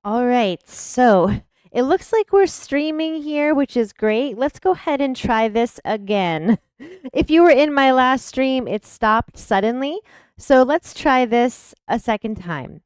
All right, so it looks like we're streaming here, which is great. Let's go ahead and try this again. If you were in my last stream, it stopped suddenly. So let's try this a second time.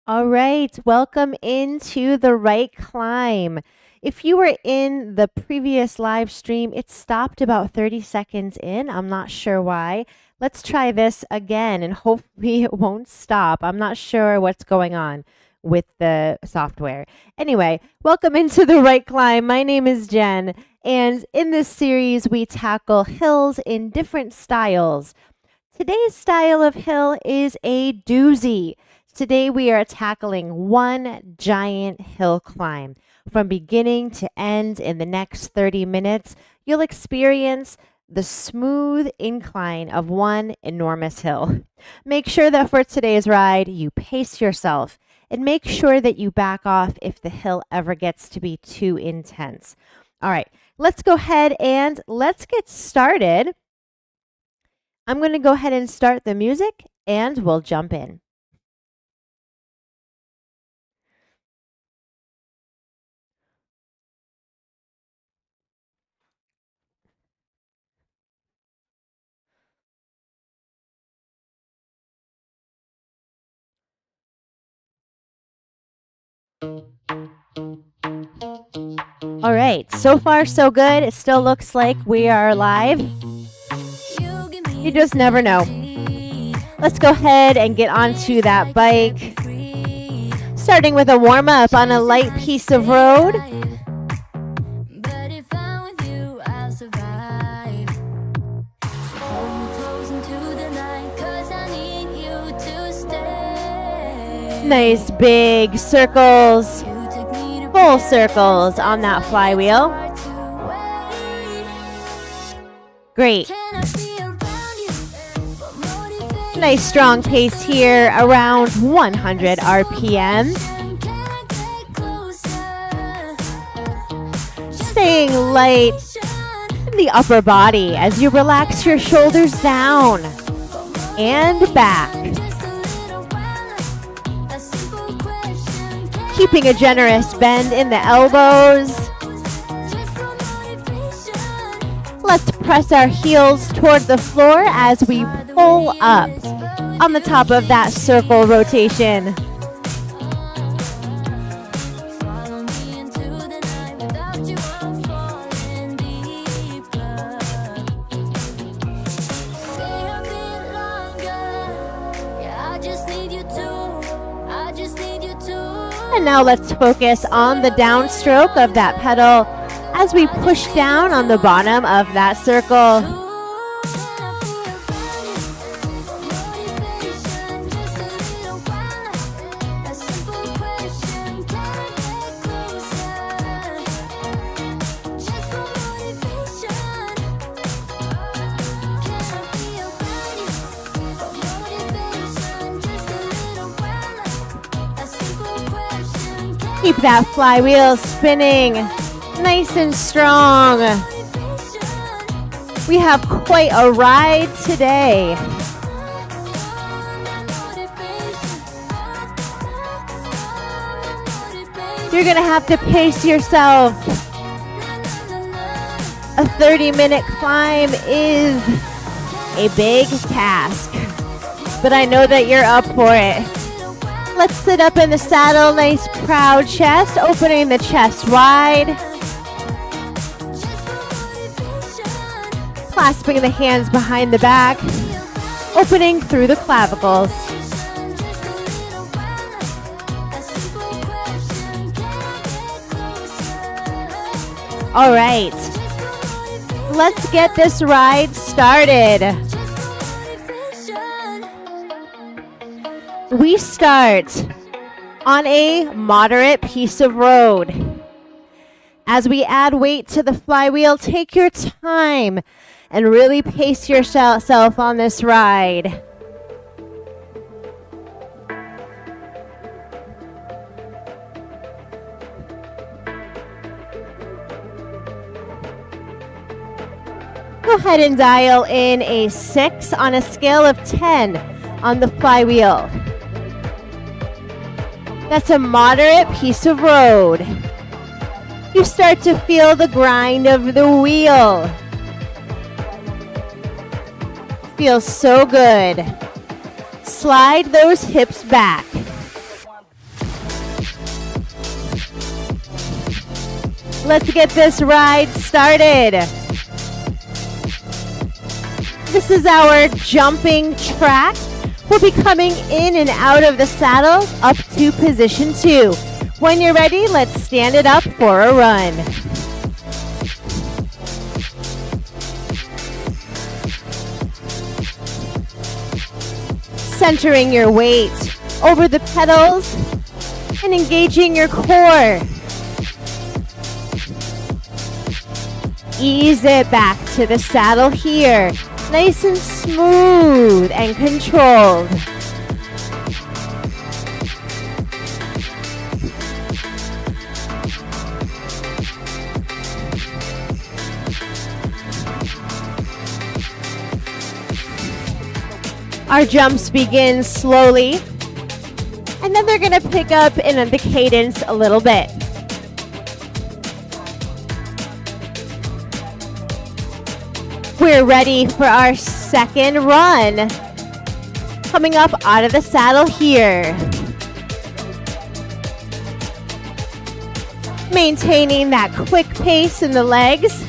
All right, welcome into the right climb. If you were in the previous live stream, it stopped about 30 seconds in. I'm not sure why. Let's try this again and hopefully it won't stop. I'm not sure what's going on with the software. Anyway, welcome into the right climb. My name is Jen, and in this series, we tackle hills in different styles. Today's style of hill is a doozy. Today we are tackling one giant hill climb. From beginning to end in the next 30 minutes, you'll experience the smooth incline of one enormous hill. Make sure that for today's ride, you pace yourself and make sure that you back off if the hill ever gets to be too intense. All right, let's go ahead and let's get started. I'm going to go ahead and start the music and we'll jump in. All right, so far so good. It still looks like we are live. You just never know. Let's go ahead and get onto that bike. Starting with a warm-up on a light piece of road. Nice big circles, full circles on that flywheel. Great. Nice strong pace here, around 100 RPM. Staying light in the upper body as you relax your shoulders down and back. Keeping a generous bend in the elbows. Let's press our heels toward the floor as we pull up on the top of that circle rotation. And now let's focus on the downstroke of that pedal as we push down on the bottom of that circle. Keep that flywheel spinning nice and strong. We have quite a ride today. You're gonna have to pace yourself. A 30-minute climb is a big task, but I know that you're up for it. Let's sit up in the saddle, nice proud chest, opening the chest wide. Clasping the hands behind the back, opening through the clavicles. All right, let's get this ride started. We start on a moderate piece of road. As we add weight to the flywheel, take your time and really pace yourself on this ride. Go ahead and dial in a 6 on a scale of 10 on the flywheel. That's a moderate piece of road. You start to feel the grind of the wheel. Feels so good. Slide those hips back. Let's get this ride started. This is our jumping track. We'll be coming in and out of the saddle up to position 2. When you're ready, let's stand it up for a run. Centering your weight over the pedals and engaging your core. Ease it back to the saddle here. Nice and smooth and controlled. Our jumps begin slowly, and then they're going to pick up in the cadence a little bit. We're ready for our second run. Coming up out of the saddle here. Maintaining that quick pace in the legs.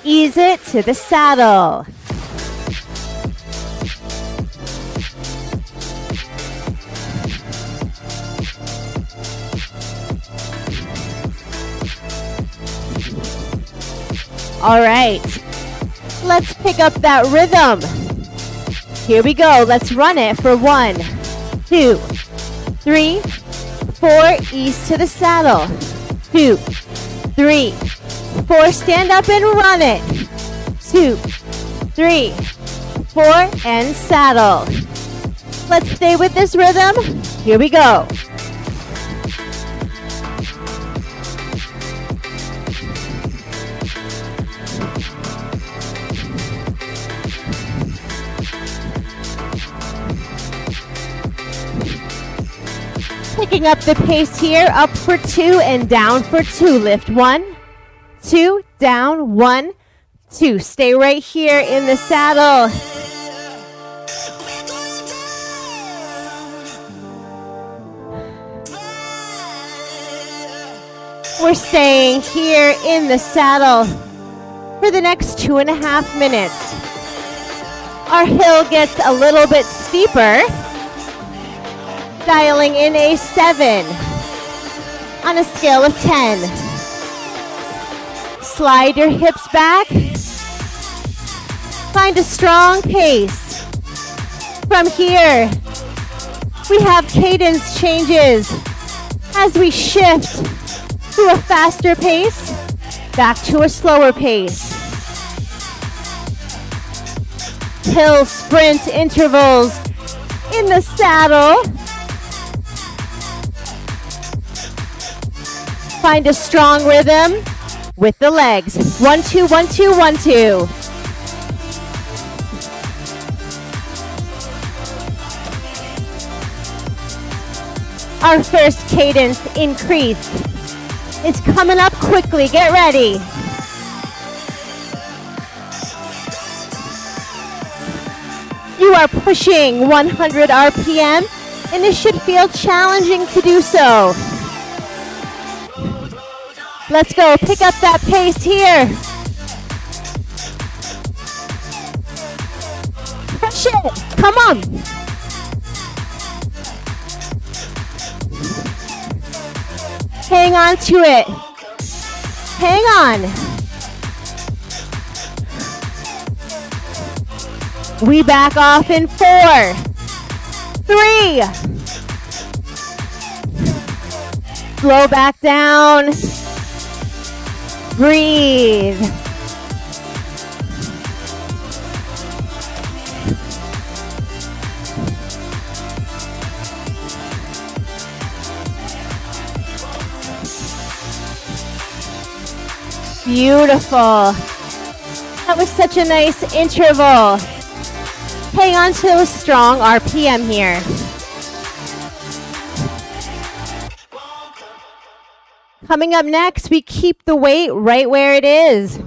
Ease it to the saddle. All right, let's pick up that rhythm. Here we go. Let's run it for 1, 2, 3, 4. Ease to the saddle. 2, 3, 4. Stand up and run it. 2, 3, 4, and saddle. Let's stay with this rhythm. Here we go. Picking up the pace here, up for 2 and down for 2. Lift 1, 2, down, 1, 2. Stay right here in the saddle. We're staying here in the saddle for the next 2.5 minutes. Our hill gets a little bit steeper. Dialing in a 7 on a scale of 10. Slide your hips back. Find a strong pace. From here, we have cadence changes as we shift to a faster pace, back to a slower pace. Hill sprint intervals in the saddle. Find a strong rhythm with the legs. 1, 2, 1, 2, 1, 2. Our first cadence increase is coming up quickly. Get ready. You are pushing 100 RPM, and this should feel challenging to do so. Let's go. Pick up that pace here. Push it. Come on. Hang on to it. Hang on. We back off in 4, 3. Slow back down. Breathe. Beautiful. That was such a nice interval. Hang on to a strong RPM here. Coming up next, we keep the weight right where it is.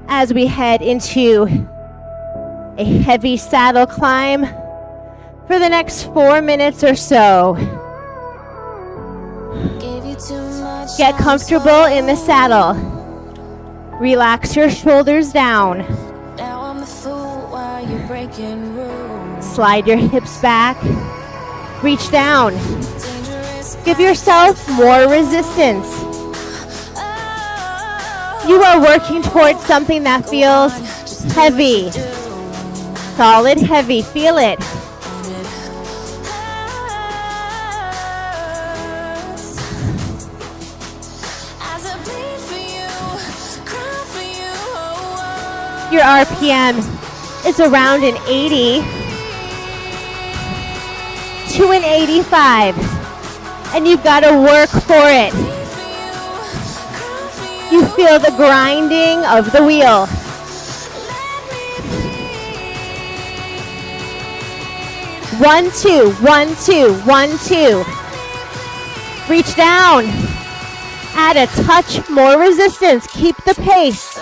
As we head into a heavy saddle climb for the next 4 minutes or so. Get comfortable in the saddle. Relax your shoulders down. Slide your hips back. Reach down. Give yourself more resistance. You are working towards something that feels heavy. Solid, heavy. Feel it. Your RPM is around an 80 to an 85, and you've got to work for it. You feel the grinding of the wheel. One, two, 1, 2, 1, 2. Reach down. Add a touch more resistance. Keep the pace.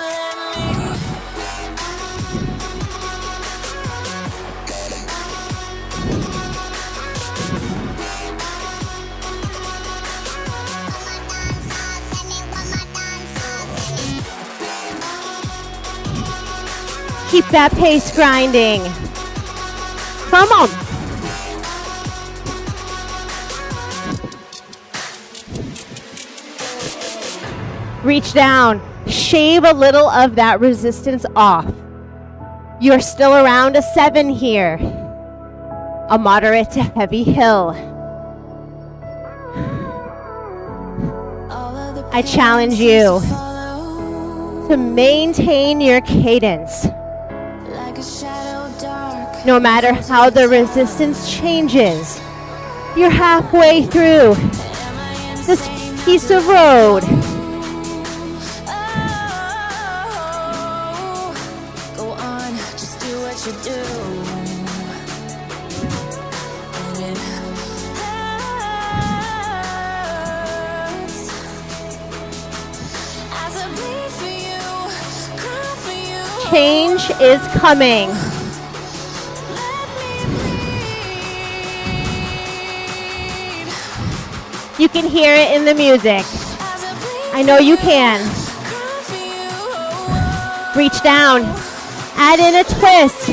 Keep that pace grinding. Come on. Reach down. Shave a little of that resistance off. You're still around a 7 here. A moderate to heavy hill. I challenge you to maintain your cadence. No matter how the resistance changes, you're halfway through this piece of road. Go on, just do what you do. Change is coming. You can hear it in the music. I know you can. Reach down. Add in a twist.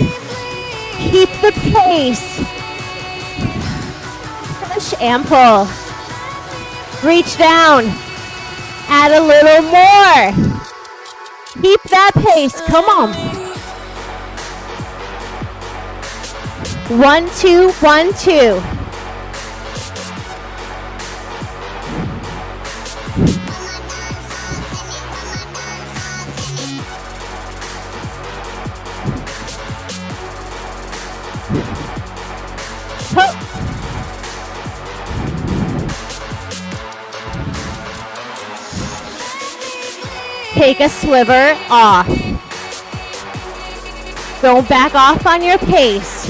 Keep the pace. Push and pull. Reach down. Add a little more. Keep that pace. Come on. 1, 2, 1, 2. Take a sliver off. Don't back off on your pace.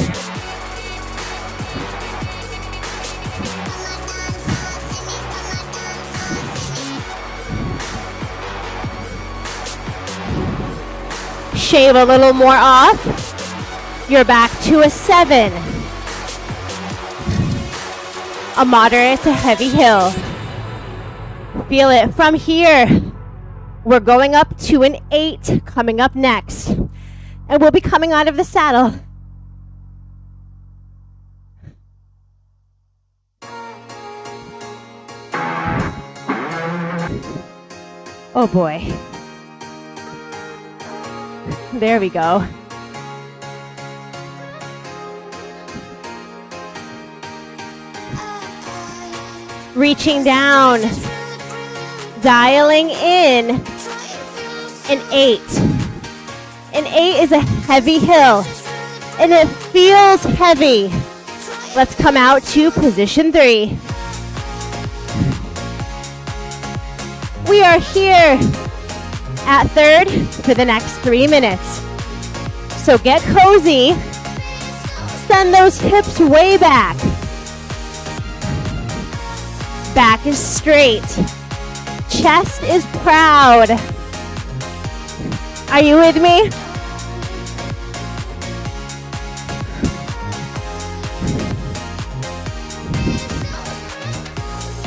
Shave a little more off. You're back to a 7. A moderate to heavy hill. Feel it from here. We're going up to an 8 coming up next. And we'll be coming out of the saddle. Oh boy. There we go. Reaching down, dialing in an 8. An 8 is a heavy hill, and it feels heavy. Let's come out to position 3. We are here at third for the next 3 minutes. So get cozy, send those hips way back. Back is straight. Chest is proud. Are you with me?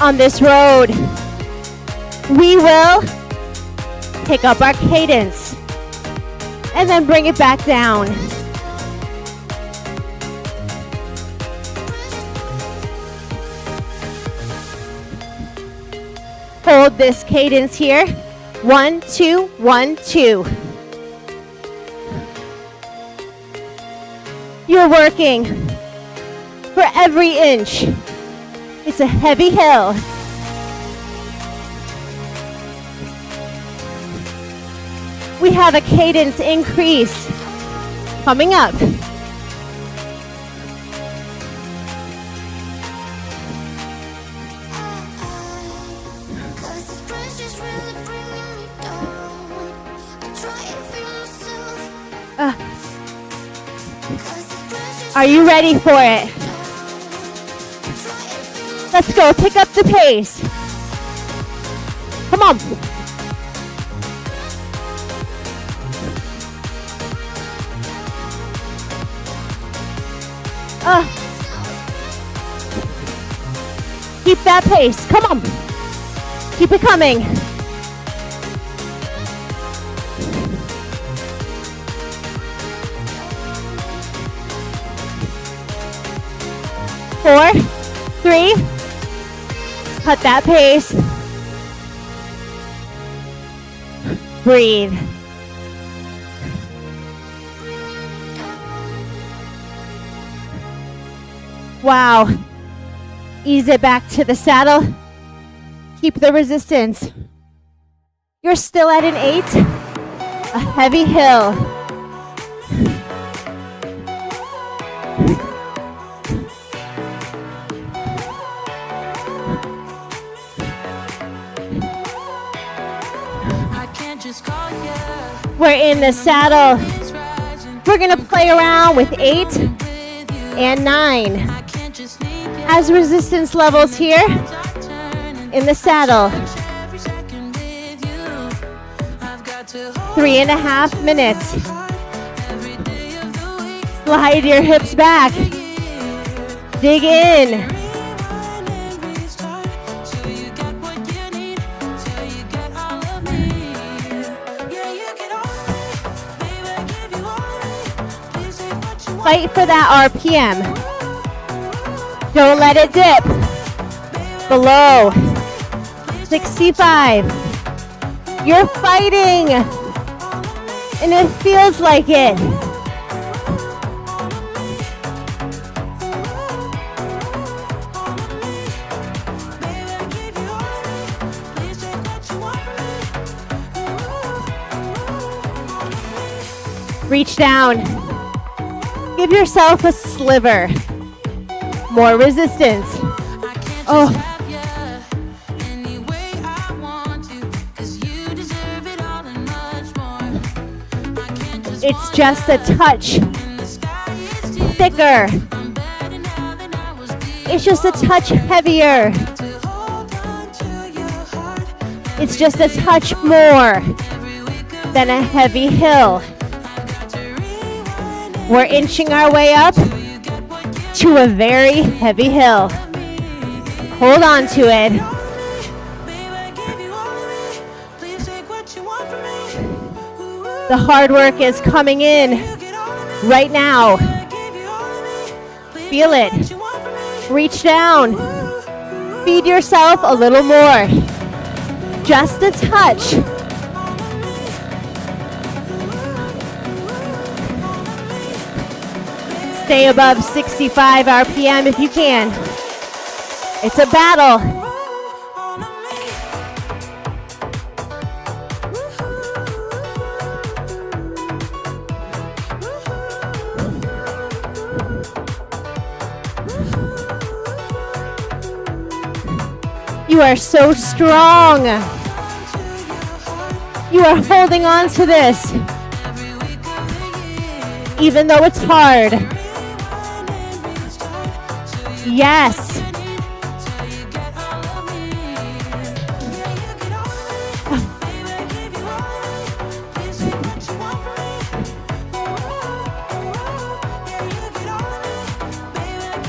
On this road, we will pick up our cadence and then bring it back down. Hold this cadence here. 1, 2, 1, 2. You're working for every inch. It's a heavy hill. We have a cadence increase coming up. Are you ready for it? Let's go, pick up the pace. Come on. Keep that pace, come on. Keep it coming. Four, 3, cut that pace. Breathe. Wow. Ease it back to the saddle. Keep the resistance. You're still at an 8. A heavy hill. We're in the saddle. We're gonna play around with 8 and 9 as resistance levels here in the saddle. 3.5 minutes. Slide your hips back. Dig in. Fight for that RPM. Don't let it dip. Below 65. You're fighting. And it feels like it. Reach down. Give yourself a sliver. More resistance. Oh. It's just a touch thicker. It's just a touch heavier. It's just a touch more than a heavy hill. We're inching our way up to a very heavy hill. Hold on to it. The hard work is coming in right now. Feel it. Reach down. Feed yourself a little more. Just a touch. Stay above 65 RPM if you can. It's a battle. You are so strong. You are holding on to this, even though it's hard. Yes.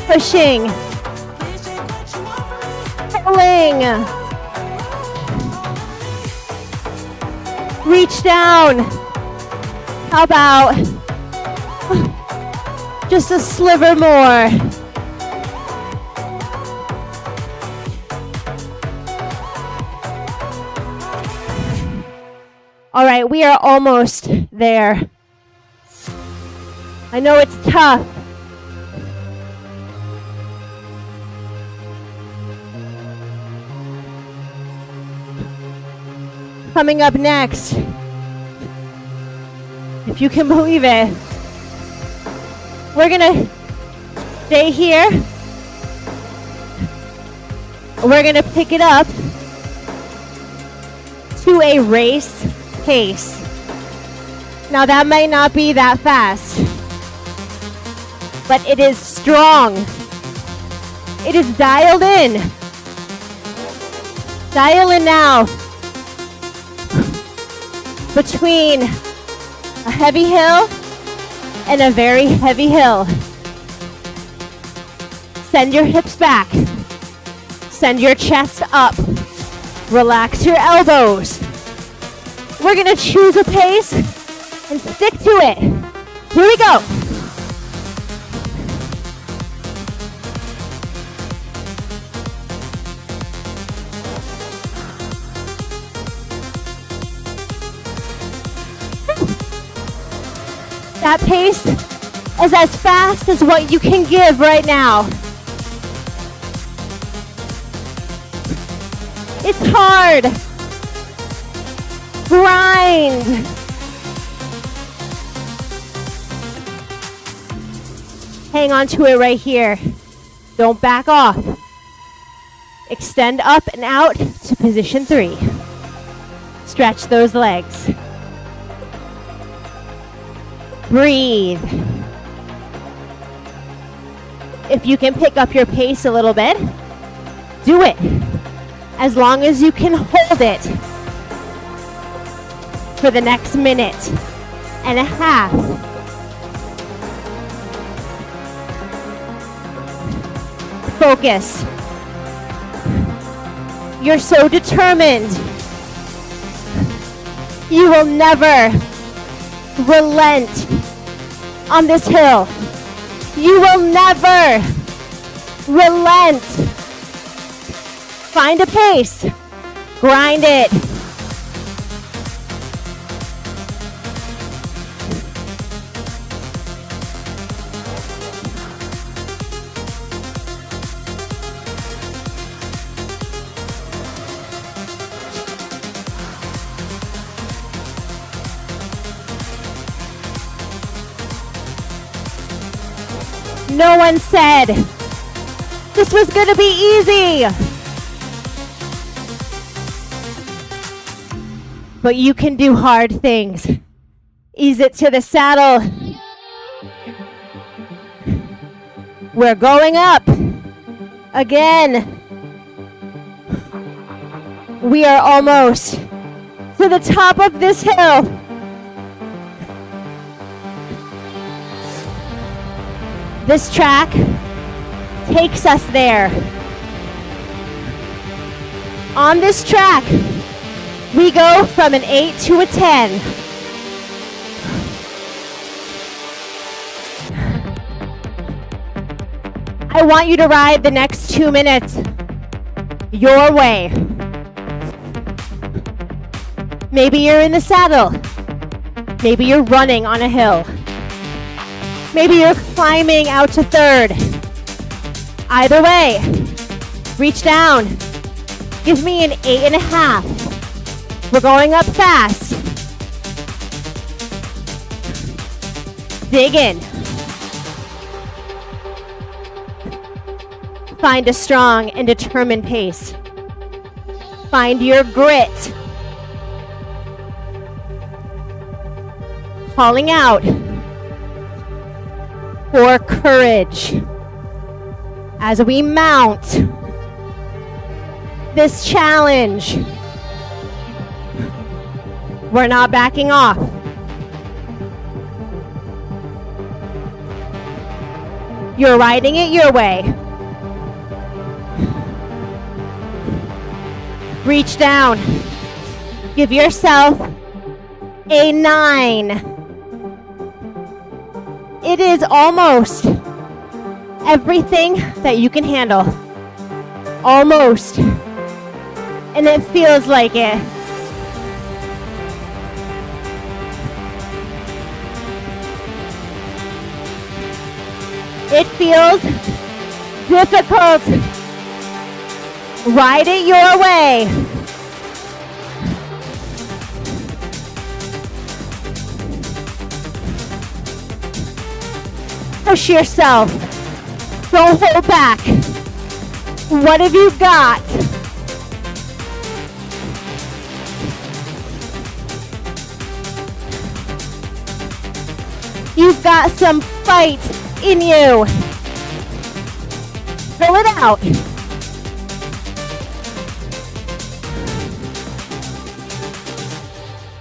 Pushing. Pulling. Reach down. How about just a sliver more? All right, we are almost there. I know it's tough. Coming up next, if you can believe it, we're gonna stay here. We're gonna pick it up to a race pace. Now that might not be that fast, but it is strong. It is dialed in. Dial in now. Between a heavy hill and a very heavy hill. Send your hips back. Send your chest up. Relax your elbows. We're gonna choose a pace and stick to it. Here we go. That pace is as fast as what you can give right now. It's hard. Grind. Hang on to it right here. Don't back off. Extend up and out to position 3. Stretch those legs. Breathe. If you can pick up your pace a little bit, do it. As long as you can hold it for the next minute and a half. Focus. You're so determined. You will never relent on this hill. You will never relent. Find a pace. Grind it. No one said this was gonna be easy. But you can do hard things. Ease it to the saddle. We're going up. Again. We are almost to the top of this hill. This track takes us there. On this track, we go from an 8 to a 10. I want you to ride the next 2 minutes your way. Maybe you're in the saddle. Maybe you're running on a hill. Maybe you're climbing out to third. Either way, reach down. Give me an 8.5. We're going up fast. Dig in. Find a strong and determined pace. Find your grit. Calling out for courage as we mount this challenge. We're not backing off. You're riding it your way. Reach down. Give yourself a 9. It is almost everything that you can handle. Almost. And it feels like it. It feels difficult. Ride it your way. Push yourself. Don't hold back. What have you got? You've got some fight in you. Pull it out.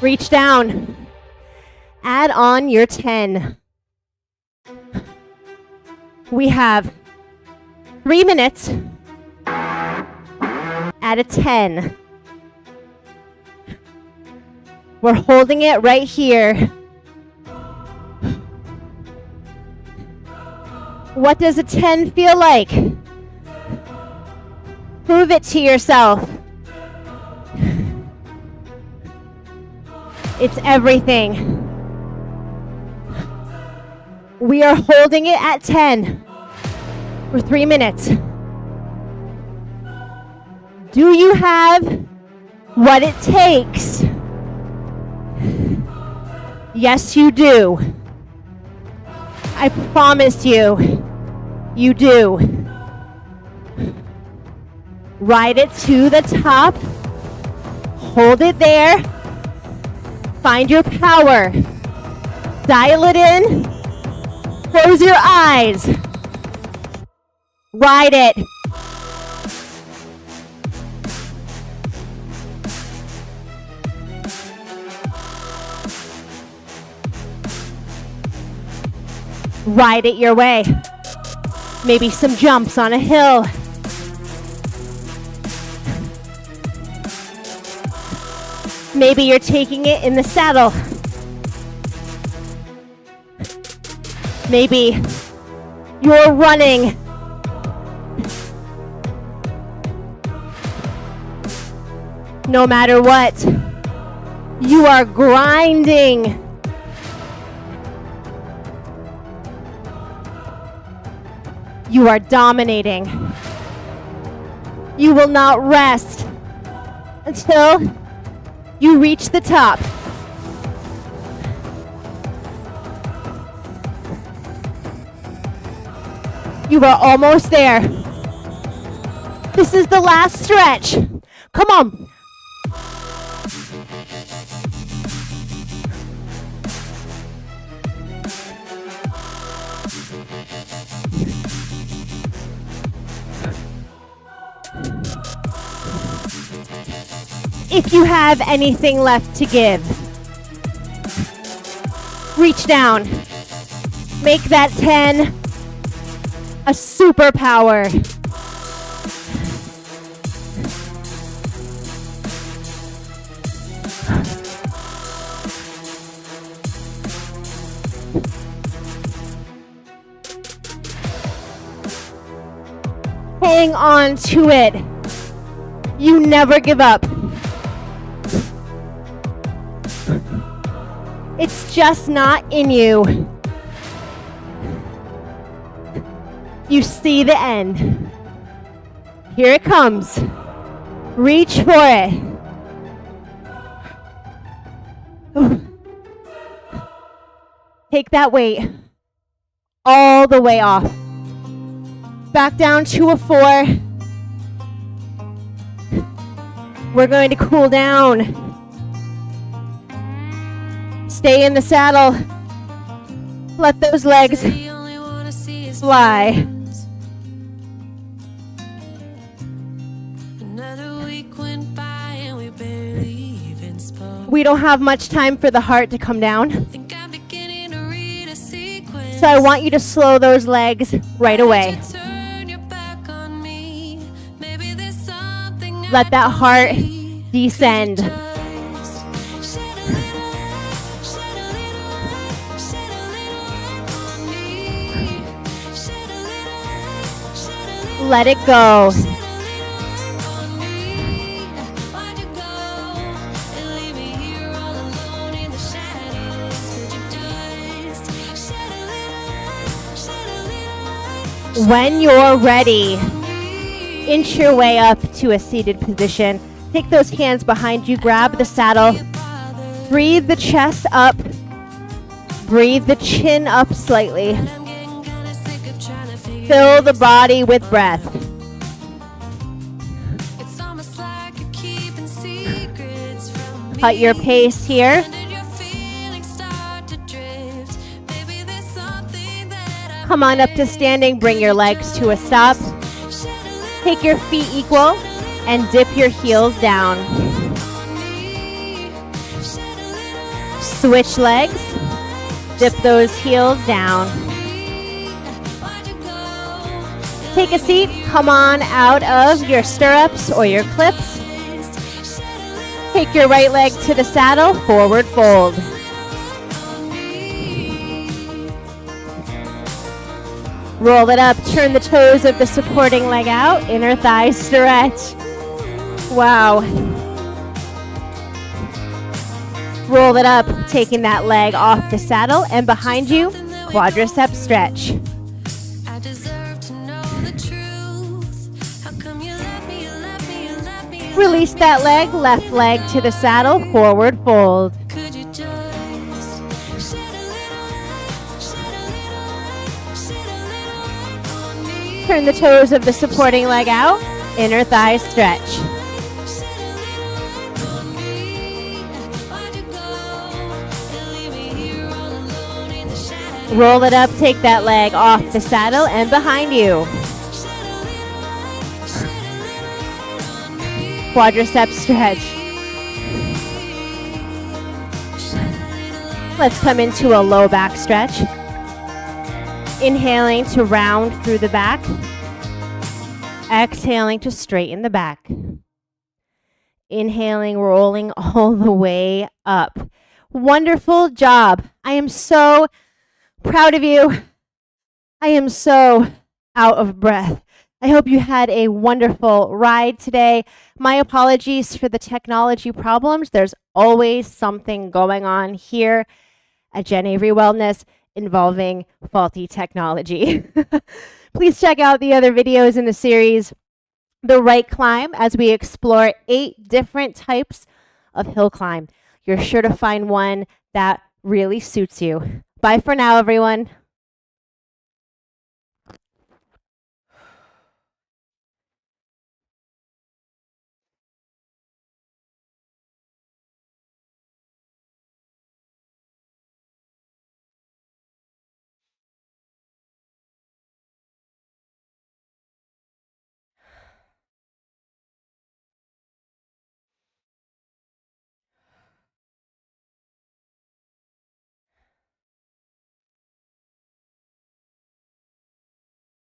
Reach down. Add on your 10. We have 3 minutes at a 10. We're holding it right here. What does a 10 feel like? Prove it to yourself. It's everything. We are holding it at 10 for 3 minutes. Do you have what it takes? Yes, you do. I promise you, you do. Ride it to the top. Hold it there. Find your power. Dial it in. Close your eyes. Ride it. Ride it your way. Maybe some jumps on a hill. Maybe you're taking it in the saddle. Maybe you're running. No matter what, you are grinding. You are dominating. You will not rest until you reach the top. You are almost there. This is the last stretch. Come on. If you have anything left to give, reach down. Make that 10 a superpower. Hang on to it. You never give up. It's just not in you. You see the end. Here it comes. Reach for it. Take that weight all the way off. Back down to a 4. We're going to cool down. Stay in the saddle. Let those legs fly. We don't have much time for the heart to come down. So I want you to slow those legs right away. Let that heart descend. Let it go. When you're ready, inch your way up to a seated position. Take those hands behind you, grab the saddle. Breathe the chest up. Breathe the chin up slightly. Fill the body with breath. Cut your pace here. Come on up to standing, bring your legs to a stop. Take your feet equal and dip your heels down. Switch legs, dip those heels down. Take a seat, come on out of your stirrups or your clips. Take your right leg to the saddle, forward fold. Roll it up, turn the toes of the supporting leg out, inner thigh stretch. Wow. Roll it up, taking that leg off the saddle, and behind you, quadricep stretch. Release that leg, left leg to the saddle, forward fold. Turn the toes of the supporting leg out, inner thigh stretch. Roll it up, take that leg off the saddle and behind you. Quadricep stretch. Let's come into a low back stretch. Inhaling to round through the back. Exhaling to straighten the back. Inhaling, rolling all the way up. Wonderful job. I am so proud of you. I am so out of breath. I hope you had a wonderful ride today. My apologies for the technology problems. There's always something going on here at Jen Avery Wellness involving faulty technology. Please check out the other videos in the series, The Right Climb, as we explore 8 different types of hill climb. You're sure to find one that really suits you. Bye for now, everyone.